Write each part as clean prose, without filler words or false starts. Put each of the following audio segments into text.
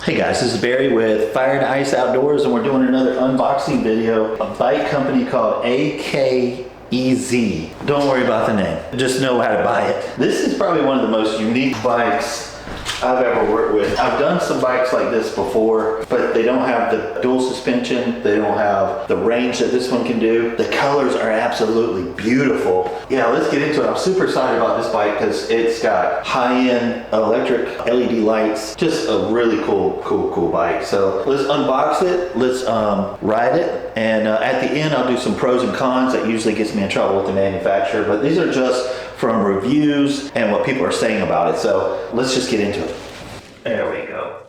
Hey guys, this is Barry with FaO&x Outdoors, and we're doing another unboxing video. A bike company called Akez. Don't worry about the name, just know how to buy it. This is probably one of the most unique bikes I've ever worked with. I've done some bikes like this before, but they don't have the dual suspension. They don't have the range that this one can do. The colors are absolutely beautiful. Yeah, let's get into it. I'm super excited about this bike because it's got high-end electric LED lights. Just a really cool bike. So let's unbox it. Let's ride it. And at the end, I'll do some pros and cons. That usually gets me in trouble with the manufacturer, but these are just from reviews and what people are saying about it. So let's just get into it. There we go.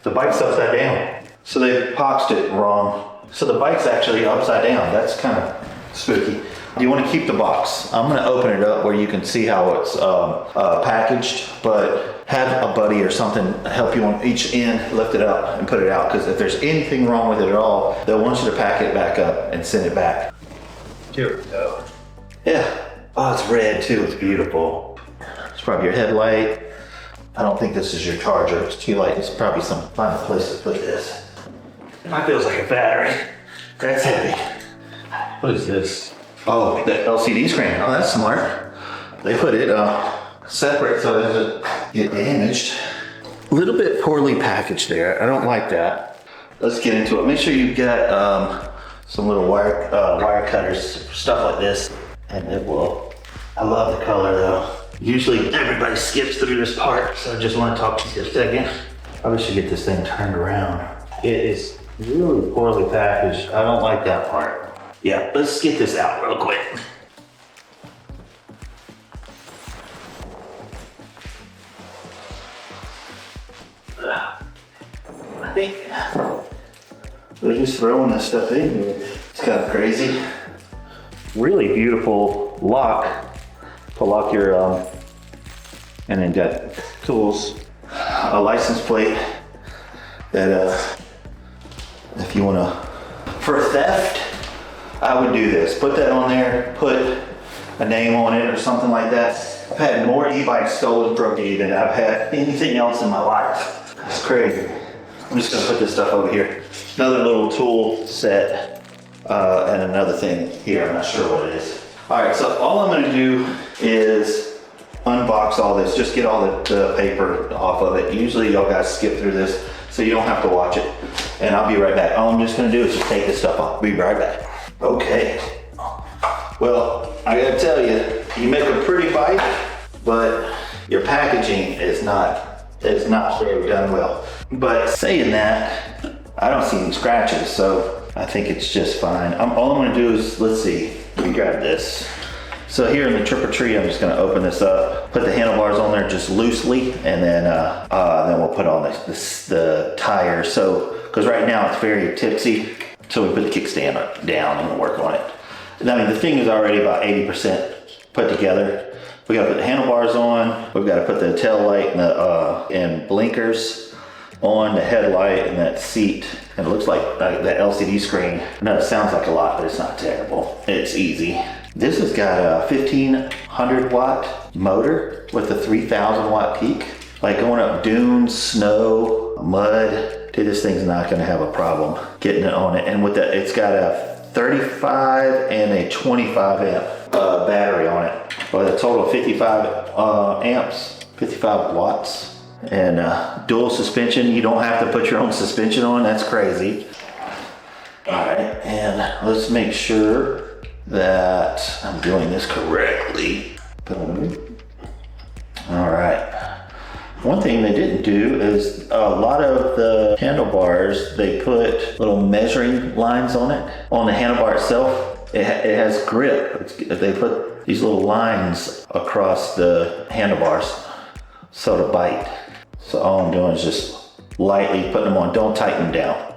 The bike's upside down. So they boxed it wrong. So the bike's actually upside down. That's kind of spooky. You want to keep the box. I'm going to open it up where you can see how it's packaged, but have a buddy or something help you on each end, lift it up and put it out, because if there's anything wrong with it at all, they'll want you to pack it back up and send it back. Here we go. Yeah. Oh, it's red too. It's beautiful. It's probably your headlight. I don't think this is your charger. It's too light. It's probably some find a place to put this. That feels like a battery. That's heavy. What is this? Oh, the LCD screen. Oh, that's smart. They put it separate so it doesn't get damaged. A little bit poorly packaged there. I don't like that. Let's get into it. Make sure you've got some little wire cutters, stuff like this, and it will. I love the color though. Usually everybody skips through this part, so I just want to talk to you a second. Probably should get this thing turned around. It is really poorly packaged. I don't like that part. Yeah, let's get this out real quick. I think they're just throwing this stuff in here. It's kind of crazy. Really beautiful lock to lock your, and then got tools, a license plate that if you want to, for theft, I would do this. Put that on there, put a name on it or something like that. I've had more e-bikes stolen from me than I've had anything else in my life. It's crazy. I'm just gonna put this stuff over here. Another little tool set. And another thing here, I'm not sure what it is. All right, so all I'm gonna do is unbox all this, just get all the paper off of it. Usually y'all guys skip through this, so you don't have to watch it. And I'll be right back. All I'm just gonna do is just take this stuff off. Be right back. Okay. Well, I gotta tell you, you make a pretty bike, but your packaging is not very done well. But saying that, I don't see any scratches, so I think it's just fine. All I'm gonna do is, let's see, let me grab this. So here in the Tripper Tree, I'm just gonna open this up, put the handlebars on there just loosely, and then we'll put on the tire. So, because right now it's very tipsy, so we put the kickstand down and we'll work on it. And I mean, the thing is already about 80% put together. We gotta put the handlebars on, we've gotta put the tail light and blinkers on, the headlight and that seat. And it looks like that LCD screen. No, it sounds like a lot, but it's not terrible. It's easy. This has got a 1500 watt motor with a 3000 watt peak. Like going up dunes, snow, mud, dude, this thing's not gonna have a problem getting it on it. And with that, it's got a 35 and a 25 amp battery on it. With a total of 55 amps, 55 watts. And dual suspension, you don't have to put your own suspension on, that's crazy. All right, and let's make sure that I'm doing this correctly. All right. One thing they didn't do is a lot of the handlebars, they put little measuring lines on it. On the handlebar itself, it has grip. They put these little lines across the handlebars so to bite. So all I'm doing is just lightly putting them on. Don't tighten them down.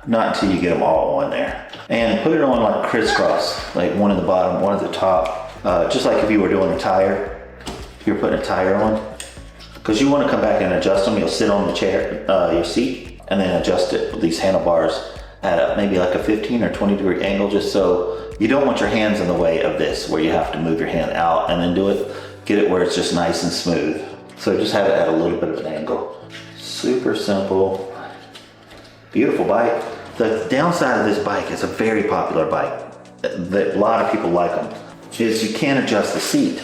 Not until you get them all on there. And put it on like crisscross, like one at the bottom, one at the top. Just like if you were doing a tire, if you're putting a tire on. Because you want to come back and adjust them. You'll sit on the chair, your seat, and then adjust it with these handlebars at maybe like a 15 or 20 degree angle, just so you don't want your hands in the way of this, where you have to move your hand out and then do it. Get it where it's just nice and smooth. So just have it at a little bit of an angle. Super simple, beautiful bike. The downside of this bike is a very popular bike. A lot of people like them. Is you can't adjust the seat.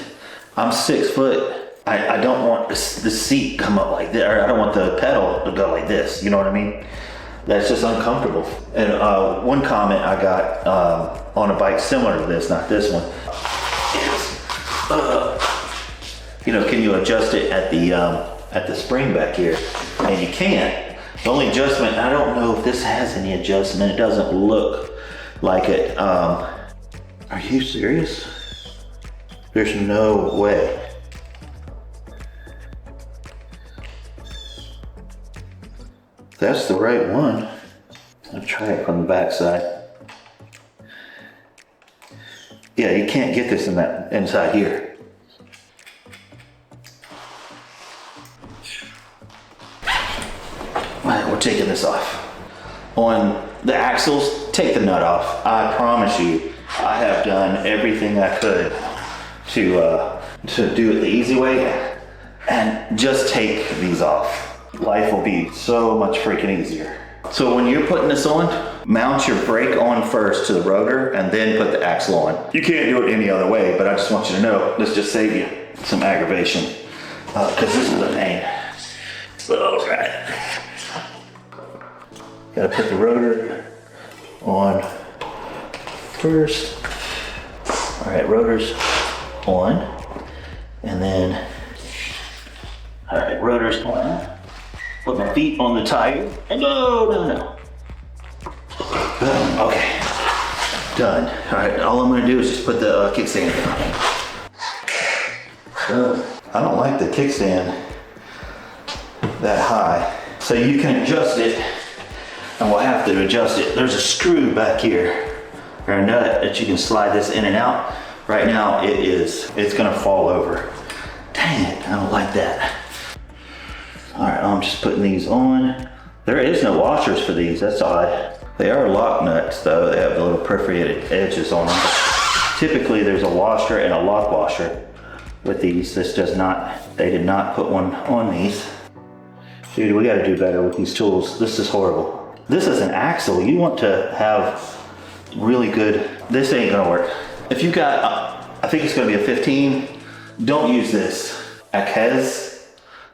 I'm 6 foot. I don't want the seat come up like this, or I don't want the pedal to go like this. You know what I mean? That's just uncomfortable. And one comment I got on a bike similar to this, not this one, is, you know, can you adjust it at the spring back here? And you can't. The only adjustment, I don't know if this has any adjustment. It doesn't look like it. Are you serious? There's no way. That's the right one. I'll try it from the back side. Yeah, you can't get this in that inside here. All right, we're taking this off. On the axles, take the nut off. I promise you, I have done everything I could to do it the easy way, and just take these off. Life will be so much freaking easier. So when you're putting this on, mount your brake on first to the rotor and then put the axle on. You can't do it any other way, but I just want you to know, this just save you some aggravation, because this is a pain. All right. Gotta put the rotor on first. All right, rotor's on, and then, all right, rotor's on. Put my feet on the tire, and no. Okay, done. All right, all I'm gonna do is just put the kickstand down. I don't like the kickstand that high, so you can adjust it, and we'll have to adjust it. There's a screw back here, or a nut that you can slide this in and out. Right now, it's gonna fall over. Dang it, I don't like that. All right, I'm just putting these on. There is no washers for these, that's odd. They are lock nuts though, they have the little perforated edges on them. Typically there's a washer and a lock washer with these. This does not, they did not put one on these. Dude, we gotta do better with these tools. This is horrible. This is an axle. You want to have really good, this ain't gonna work. If you got, I think it's gonna be a 15, don't use this. Akez.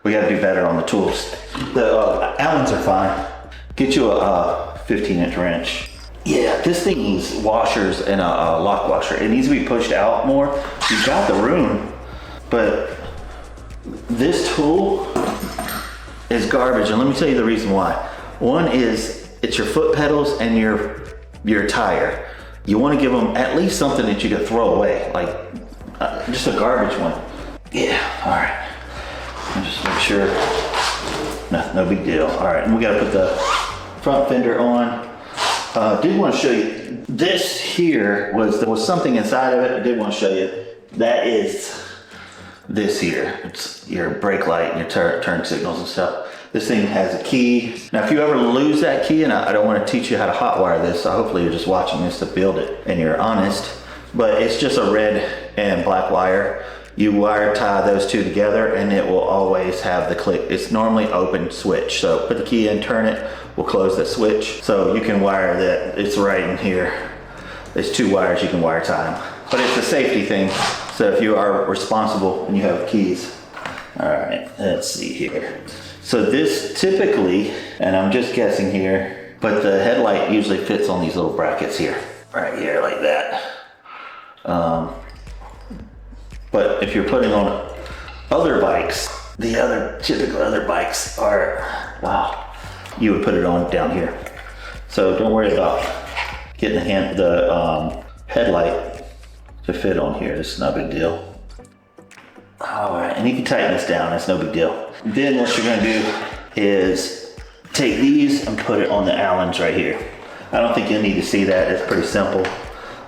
We gotta do better on the tools. The Allens are fine. Get you a 15-inch wrench. Yeah, this thing needs washers and a lock washer. It needs to be pushed out more. You've got the room, but this tool is garbage, and let me tell you the reason why. One is, it's your foot pedals and your tire. You wanna give them at least something that you can throw away, like just a garbage one. Yeah, all right. Just make sure, no big deal. All right, and we gotta put the front fender on. Did want to show you, this here there was something inside of it. I did want to show you. That is this here. It's your brake light and your turn signals and stuff. This thing has a key. Now, if you ever lose that key, and I don't want to teach you how to hotwire this, so hopefully you're just watching this to build it and you're honest, but it's just a red and black wire. You wire tie those two together and it will always have the click. It's normally open switch. So put the key in, turn it, we'll close the switch. So you can wire that, it's right in here. There's two wires, you can wire tie them. But it's a safety thing. So if you are responsible and you have keys. All right, let's see here. So this typically, and I'm just guessing here, but the headlight usually fits on these little brackets here. Right here, like that. But if you're putting on other bikes, the typical other bikes are, wow, you would put it on down here. So don't worry about getting the headlight to fit on here. It's not a big deal. All right, and you can tighten this down, that's no big deal. Then what you're gonna do is take these and put it on the Allens right here. I don't think you'll need to see that, it's pretty simple.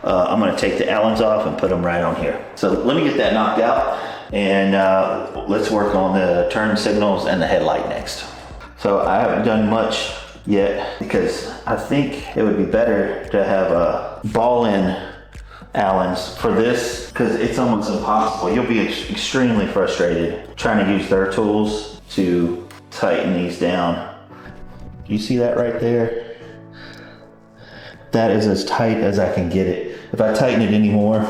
I'm gonna take the Allens off and put them right on here. So let me get that knocked out, and let's work on the turn signals and the headlight next. So I haven't done much yet because I think it would be better to have a ball-in Allens for this, because it's almost impossible. You'll be extremely frustrated trying to use their tools to tighten these down. You see that right there? That is as tight as I can get it. If I tighten it anymore,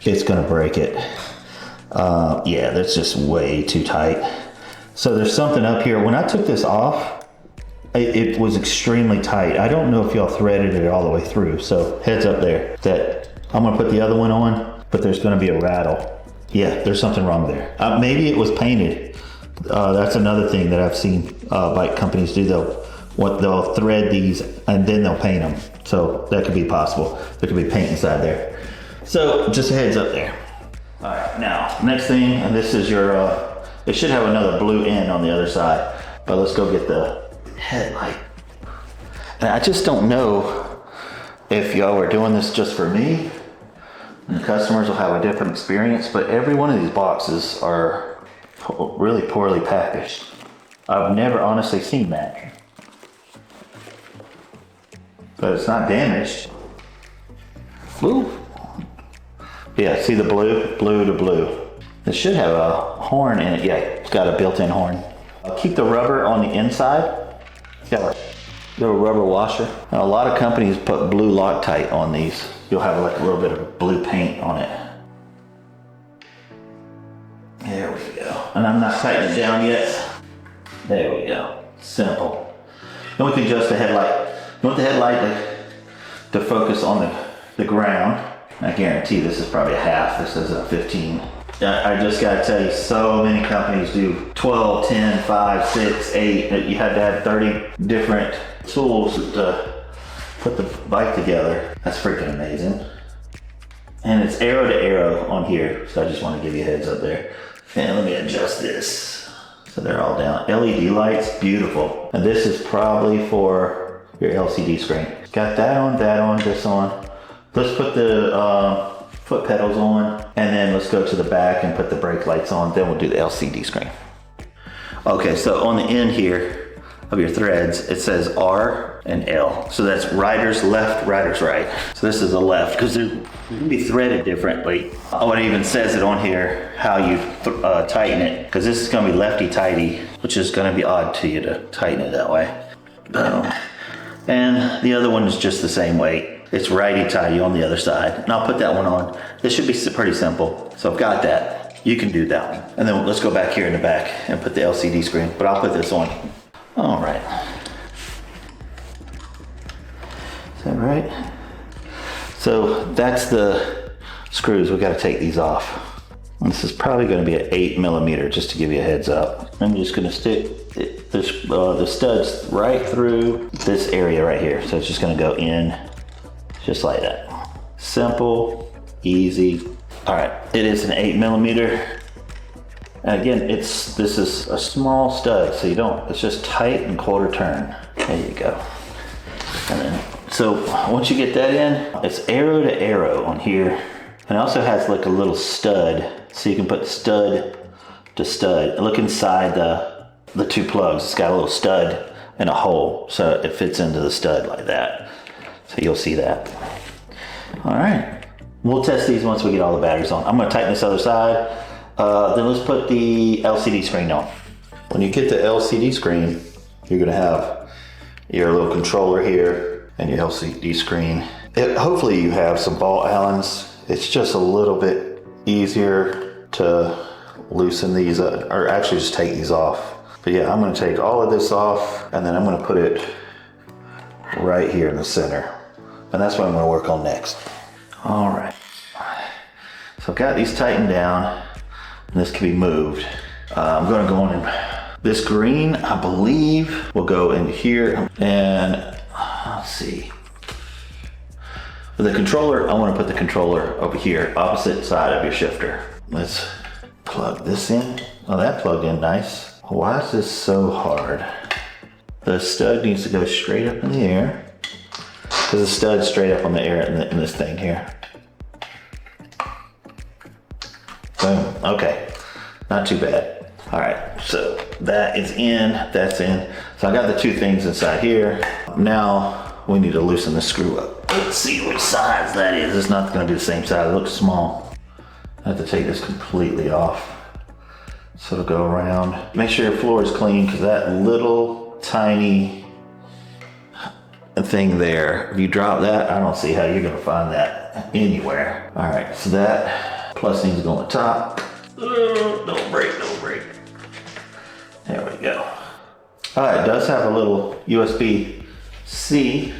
it's gonna break it. Yeah, that's just way too tight. So there's something up here. When I took this off, it was extremely tight. I don't know if y'all threaded it all the way through. So heads up there. That I'm gonna put the other one on, but there's gonna be a rattle. Yeah, there's something wrong there. Maybe it was painted. That's another thing that I've seen bike companies do. They'll thread these and then they'll paint them. So that could be possible. There could be paint inside there. So just a heads up there. All right, now next thing, and this is your. It should have another blue end on the other side, but let's go get the headlight. And I just don't know if y'all are doing this just for me, and the customers will have a different experience, but every one of these boxes are really poorly packaged. I've never honestly seen that. But it's not damaged. Blue. Yeah, see the blue? Blue to blue. It should have a horn in it. Yeah, it's got a built-in horn. I'll keep the rubber on the inside. It's got a little rubber washer. Now, a lot of companies put blue Loctite on these. You'll have like a little bit of blue paint on it. There we go. And I'm not tightening it down yet. There we go. Simple. Then we can adjust the headlight. You want the headlight to focus on the ground. I guarantee this is probably a half. This is a 15. I just gotta tell you, so many companies do 12, 10, 5, 6, 8. You had to have 30 different tools to put the bike together. That's freaking amazing. And it's arrow to arrow on here. So I just want to give you a heads up there. And let me adjust this. So they're all down. LED lights, beautiful. And this is probably for your LCD screen. Got that on, this on. Let's put the foot pedals on, and then let's go to the back and put the brake lights on. Then we'll do the LCD screen. Okay, so on the end here of your threads, it says R and L. So that's rider's left, rider's right. So this is a left, because they can be threaded differently. Oh, it even says it on here how you tighten it, because this is going to be lefty-tighty, which is going to be odd to you to tighten it that way. Boom. And the other one is just the same weight. It's righty-tighty on the other side. And I'll put that one on. This should be pretty simple. So I've got that. You can do that one. And then let's go back here in the back and put the LCD screen. But I'll put this on. All right. Is that right? So that's the screws. We've got to take these off. And this is probably going to be an 8mm, just to give you a heads up. I'm just going to stick the studs right through this area right here. So it's just going to go in. Just like that. Simple, easy. All right, it is an 8mm. And again, this is a small stud, so it's just tight and quarter turn. There you go. And then, so once you get that in, it's arrow to arrow on here. And it also has like a little stud, so you can put stud to stud. Look inside the two plugs. It's got a little stud and a hole, so it fits into the stud like that. So you'll see that. All right, we'll test these once we get all the batteries on. I'm gonna tighten this other side. Then let's put the LCD screen on. When you get the LCD screen, you're gonna have your little controller here and your LCD screen. Hopefully you have some ball Allens. It's just a little bit easier to loosen these up, or actually just take these off. But yeah, I'm gonna take all of this off, and then I'm gonna put it right here in the center. And that's what I'm gonna work on next. All right. So I've got these tightened down, and this can be moved. I'm gonna go in, this green, I believe, will go in here. And let's see. For the controller, I wanna put the controller over here, opposite side of your shifter. Let's plug this in. Oh, that plugged in nice. Why is this so hard? The stud needs to go straight up in the air. Because the stud's straight up on the air in this thing here. Boom, okay, not too bad. All right, so that is in, that's in. So I got the two things inside here. Now we need to loosen the screw up. Let's see which size that is. It's not gonna be the same size, it looks small. I have to take this completely off. So it'll go around. Make sure your floor is clean because that little tiny thing there, if you drop that, I don't see how you're gonna find that anywhere. All right, so that plus needs to go on top. Don't break, don't break. There we go. All right, it does have a little USB-C.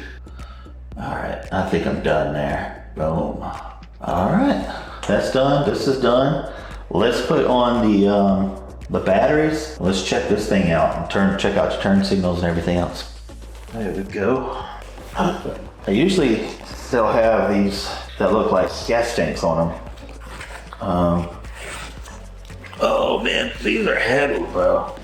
All right, I think I'm done there. Boom. All right, that's done. This is done. Let's put on the batteries. Let's check this thing out and check out the turn signals and everything else. There we go. I usually still have these that look like gas tanks on them. Oh man, these are heavy, bro.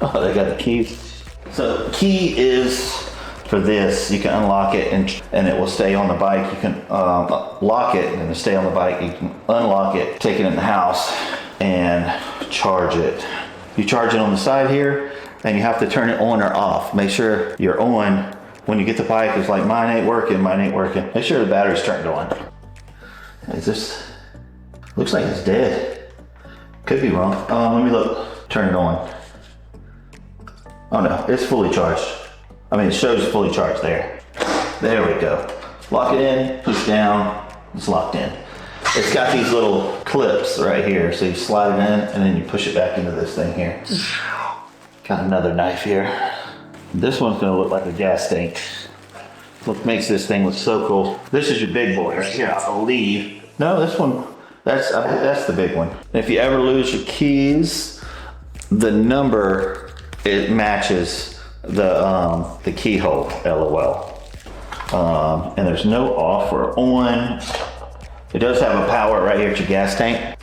Oh, they got the keys. So the key is for this. You can unlock it and it will stay on the bike. You can lock it and it'll stay on the bike. You can unlock it, take it in the house and charge it. You charge it on the side here and you have to turn it on or off. Make sure you're on when you get the bike. It's like mine ain't working. Make sure the battery's turned on. Is this, looks like it's dead. Could be wrong. Let me look, turn it on. Oh no, it's fully charged. I mean, it shows fully charged there. There we go. Lock it in, push down, it's locked in. It's got these little clips right here. So you slide it in and then you push it back into this thing here. Got another knife here. This one's gonna look like a gas tank. What makes this thing look so cool. This is your big boy right here, I believe. No, this one, that's the big one. If you ever lose your keys, the number, it matches the keyhole, LOL. And there's no off or on. It does have a power right here at your gas tank.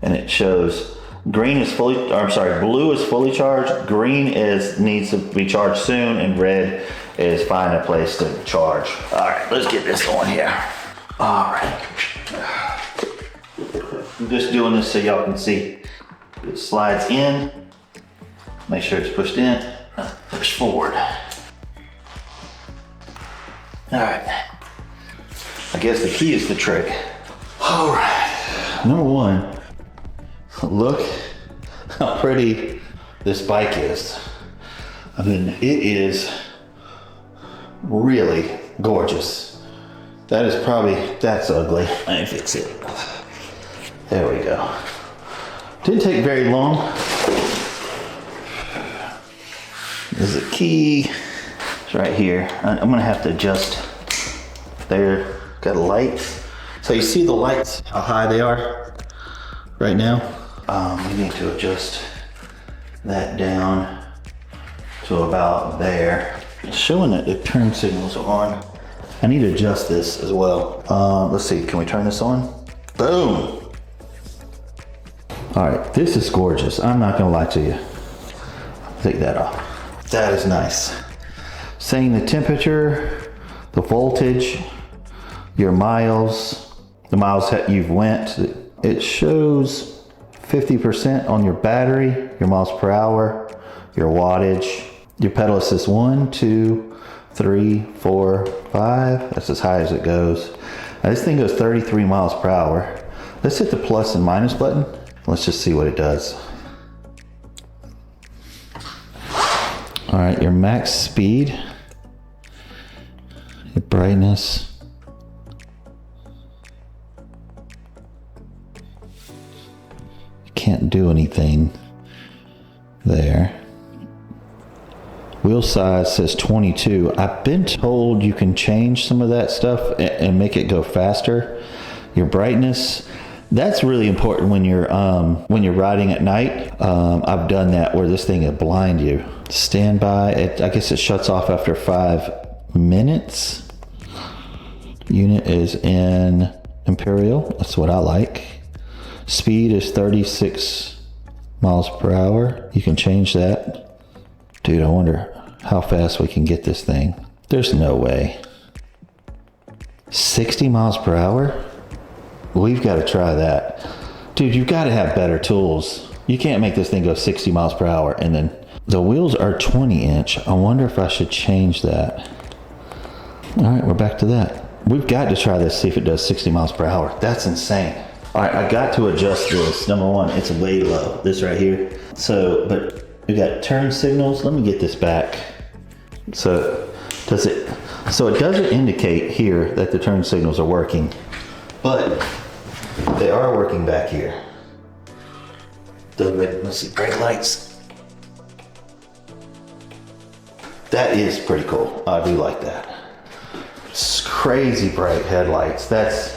And it shows green is fully, or I'm sorry, blue is fully charged, green needs to be charged soon, and red is finding a place to charge. All right, let's get this on here. All right. I'm just doing this so y'all can see. It slides in. Make sure it's pushed in, push forward. All right, I guess the key is the trick. All right, number one, look how pretty this bike is. I mean, it is really gorgeous. That's ugly. Let me fix it. There we go. Didn't take very long. There's a key. It's right here. I'm gonna have to adjust. There, got a light. So you see the lights, how high they are right now? We need to adjust that down to about there. It's showing that the turn signals are on. I need to adjust this as well. Let's see, can we turn this on? Boom. All right, this is gorgeous. I'm not gonna lie to you. Take that off. That is nice. Saying the temperature, the voltage, your miles, the miles that you've went. It shows 50% on your battery, your miles per hour, your wattage, your pedal assist 1, 2, 3, 4, 5. That's as high as it goes. Now this thing goes 33 miles per hour. Let's hit the plus and minus button. Let's just see what it does. All right, your max speed, your brightness. You can't do anything there. Wheel size says 22. I've been told you can change some of that stuff and make it go faster. Your brightness, that's really important when you're riding at night. I've done that where this thing will blind you. Standby, I guess it shuts off after 5 minutes. Unit is in Imperial, that's what I like. Speed is 36 miles per hour. You can change that. Dude, I wonder how fast we can get this thing. There's no way. 60 miles per hour? We've got to try that. Dude, you've got to have better tools. You can't make this thing go 60 miles per hour. And then the wheels are 20-inch. I wonder if I should change that. All right, we're back to that. We've got to try this, see if it does 60 miles per hour. That's insane. All right, I got to adjust this. Number one, it's way low, this right here. So, but we got turn signals. Let me get this back. So it doesn't indicate here that the turn signals are working, but they are working back here. Let's see, brake lights. That is pretty cool. I do like that. It's crazy bright headlights. That's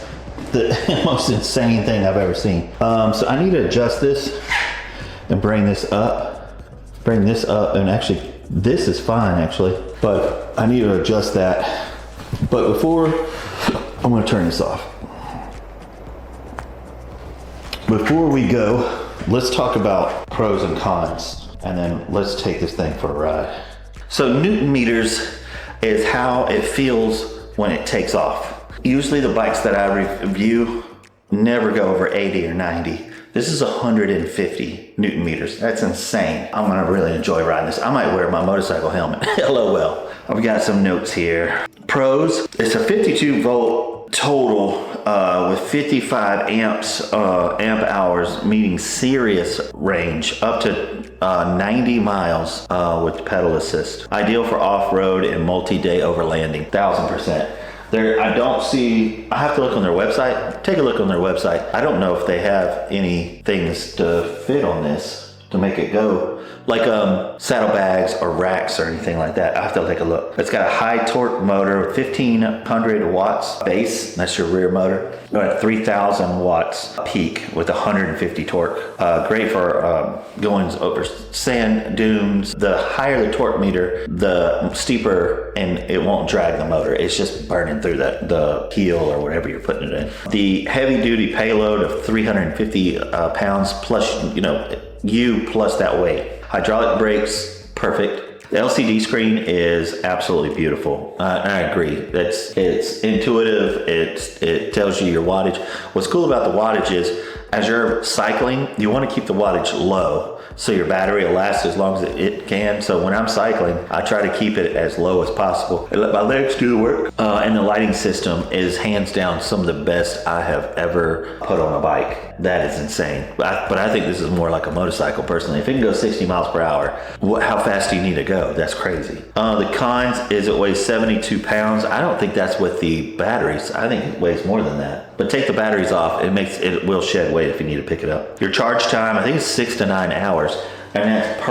the most insane thing I've ever seen. So I need to adjust this and bring this up, and actually this is fine actually, but I need to adjust that. But before, I'm gonna turn this off. Before we go, let's talk about pros and cons, and then let's take this thing for a ride. So Newton meters is how it feels when it takes off. Usually the bikes that I review never go over 80 or 90. This is 150 Newton meters. That's insane. I'm gonna really enjoy riding this. I might wear my motorcycle helmet. LOL. I've got some notes here. Pros, it's a 52 volt total with 55 amp hours, meaning serious range, up to 90 miles with pedal assist. Ideal for off-road and multi-day overlanding, 1000%. I have to look on their website. Take a look on their website. I don't know if they have any things to fit on this to make it go, like saddlebags or racks or anything like that. I have to take a look. It's got a high torque motor, 1500 watts base. That's your rear motor. At 3000 watts peak with 150 torque. Great for going over sand dunes. The higher the torque meter, the steeper, and it won't drag the motor. It's just burning through the heel or whatever you're putting it in. The heavy duty payload of 350 pounds plus, you plus that weight. Hydraulic brakes, perfect. The LCD screen is absolutely beautiful. I agree. It's intuitive. It tells you your wattage. What's cool about the wattage is, as you're cycling, you want to keep the wattage low so your battery will last as long as it can. So when I'm cycling, I try to keep it as low as possible and let my legs do the work. And the lighting system is hands down some of the best I have ever put on a bike. That is insane. But I think this is more like a motorcycle personally. If it can go 60 miles per hour, how fast do you need to go? That's crazy. The cons is it weighs 72 pounds. I don't think that's with the batteries. I think it weighs more than that. But take the batteries off, it will shed weight if you need to pick it up. Your charge time, I think it's 6 to 9 hours. And that's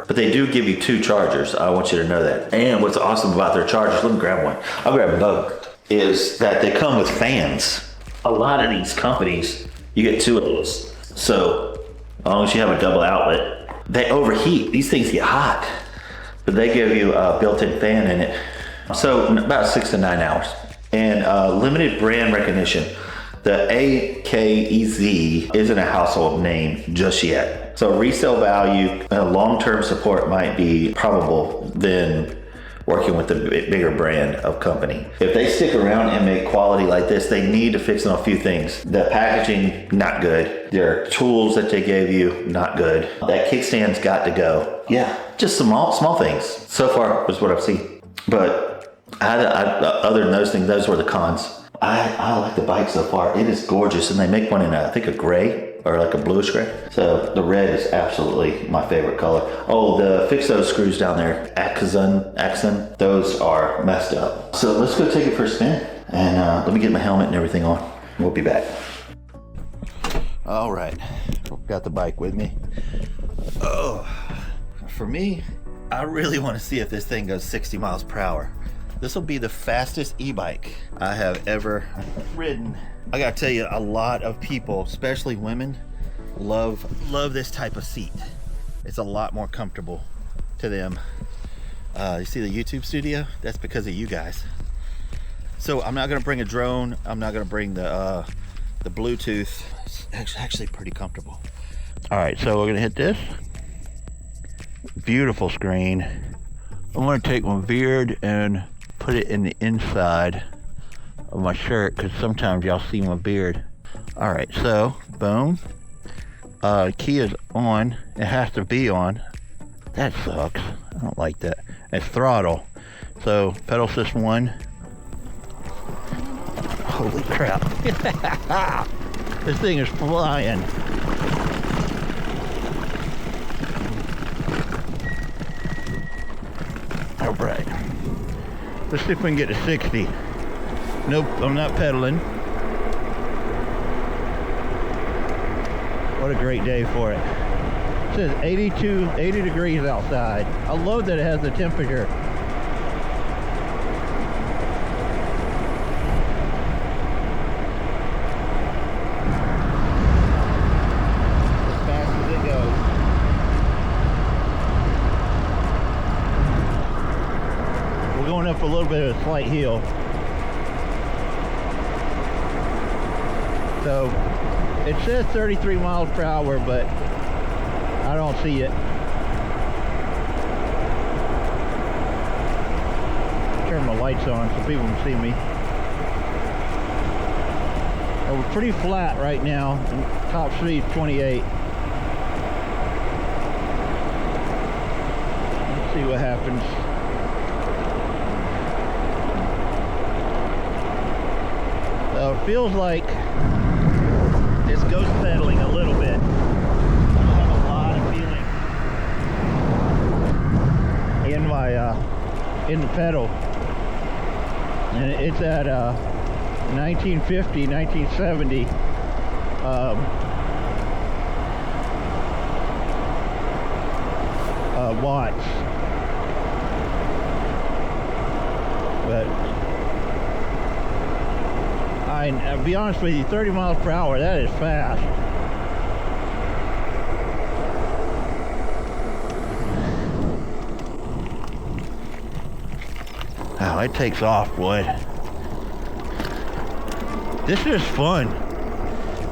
but they do give you 2 chargers. I want you to know that. And what's awesome about their chargers, let me grab one. I'll grab both. Is that they come with fans. A lot of these companies, you get 2 of those. So as long as you have a double outlet, they overheat. These things get hot, but they give you a built-in fan in it. So about 6 to 9 hours. And limited brand recognition. The Akez isn't a household name just yet. So resale value and long-term support might be probable than working with a bigger brand of company. If they stick around and make quality like this, they need to fix on a few things. The packaging, not good. Their tools that they gave you, not good. That kickstand's got to go. Yeah, just some small things. So far was what I've seen. But other than those things, those were the cons. I like the bike so far. It is gorgeous, and they make one in I think a gray or like a bluish gray. So the red is absolutely my favorite color. Oh, fix those screws down there, Akez, those are messed up. So let's go take it for a spin, and let me get my helmet and everything on. We'll be back. All right, got the bike with me. Oh, for me, I really want to see if this thing goes 60 miles per hour. This will be the fastest e-bike I have ever ridden. I gotta tell you, a lot of people, especially women, love this type of seat. It's a lot more comfortable to them. You see the YouTube studio? That's because of you guys. So I'm not gonna bring a drone. I'm not gonna bring the Bluetooth. It's actually pretty comfortable. All right, so we're gonna hit this. Beautiful screen. I'm gonna take my beard and put it in the inside of my shirt because sometimes y'all see my beard. All right, so boom. Key is on. It has to be on. That sucks. I don't like that. It's throttle. So pedal assist 1. Holy crap. This thing is flying. All right. Let's see if we can get to 60. Nope, I'm not pedaling. What a great day for it. It says 80 degrees outside. I love that it has the temperature. As fast as it goes. We're going up a little bit of a slight hill. So it says 33 miles per hour, but I don't see it. Turn my lights on so people can see me. We're pretty flat right now. Top speed is 28. Let's see what happens. It feels like it's ghost pedaling a little bit. I have a lot of feeling in my in the pedal, and it's at 1950, 1970 watts. But I'll be honest with you, 30 miles per hour, that is fast. Oh, it takes off, boy. This is fun.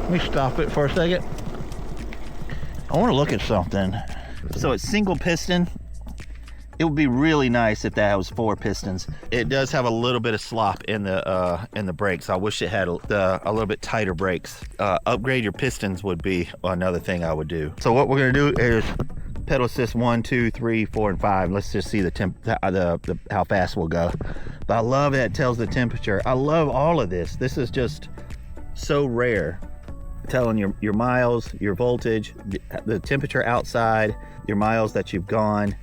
Let me stop it for a second. I want to look at something. So it's single piston. It would be really nice if that was 4 pistons. It does have a little bit of slop in the brakes. I wish it had a little bit tighter brakes. Upgrade your pistons would be another thing I would do. So what we're gonna do is pedal assist 1, 2, 3, 4, and 5. Let's just see the how fast we'll go. But I love that it tells the temperature. I love all of this. This is just so rare. Telling your miles, your voltage, the temperature outside, your miles that you've gone,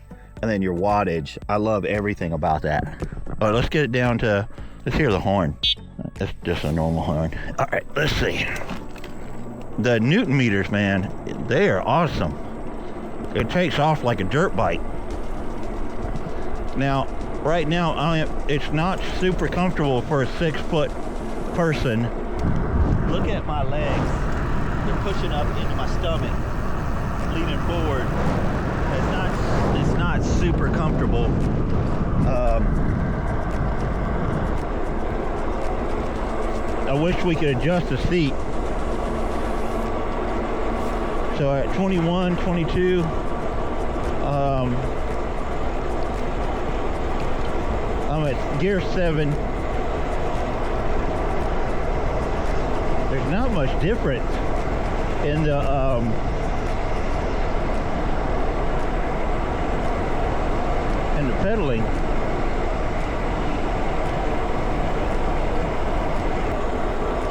and then your wattage. I love everything about that. All right, let's get it down to, let's hear the horn. That's just a normal horn. All right, let's see. The Newton meters, man, they are awesome. It takes off like a dirt bike. Now, right now, it's not super comfortable for a 6-foot person. Look at my legs. They're pushing up into my stomach, leaning forward. It's not super comfortable. I wish we could adjust the seat. So at 21, 22, I'm at gear 7. There's not much difference in the pedaling.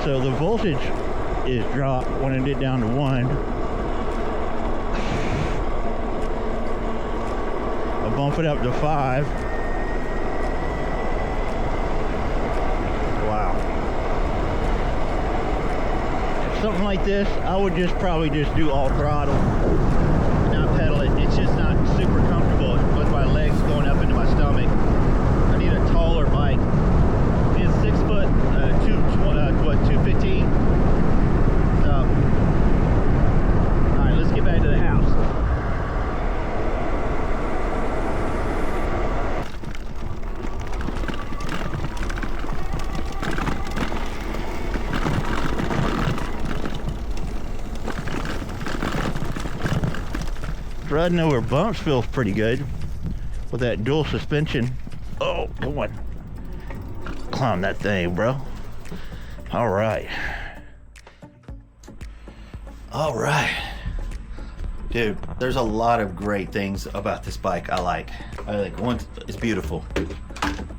So the voltage is dropped when I get down to 1. I'll bump it up to 5. Wow. Something like this, I would probably just do all throttle, not pedal it. It's just not super comfortable with my legs going up into my stomach. I need a taller bike. It's 6 foot, 215. So, all right, let's get back to the house. Riding over bumps feels pretty good with that dual suspension. Oh, come on. Climb that thing, bro. All right. All right. Dude, there's a lot of great things about this bike I like. One, it's beautiful.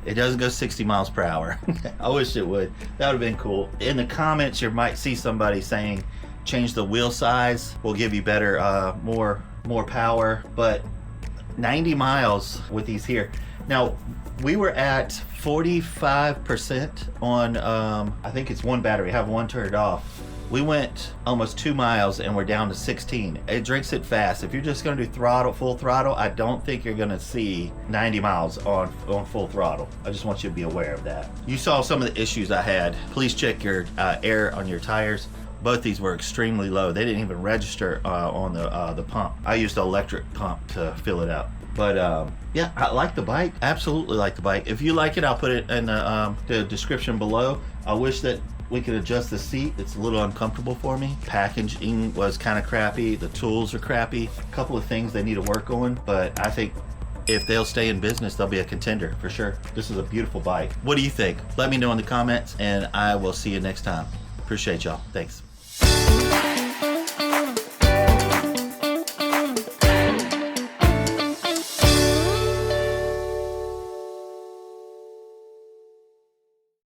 It doesn't go 60 miles per hour. I wish it would. That would have been cool. In the comments, you might see somebody saying, change the wheel size, will give you better, more power, but 90 miles with these here. Now, we were at 45% on, I think it's one battery. I have one turned off. We went almost 2 miles and we're down to 16. It drinks it fast. If you're just gonna do full throttle, I don't think you're gonna see 90 miles on full throttle. I just want you to be aware of that. You saw some of the issues I had. Please check your air on your tires. Both these were extremely low. They didn't even register on the pump. I used the electric pump to fill it up. But yeah, I like the bike. Absolutely like the bike. If you like it, I'll put it in the description below. I wish that we could adjust the seat. It's a little uncomfortable for me. Packaging was kind of crappy. The tools are crappy. A couple of things they need to work on, but I think if they'll stay in business, they'll be a contender for sure. This is a beautiful bike. What do you think? Let me know in the comments, and I will see you next time. Appreciate y'all. Thanks.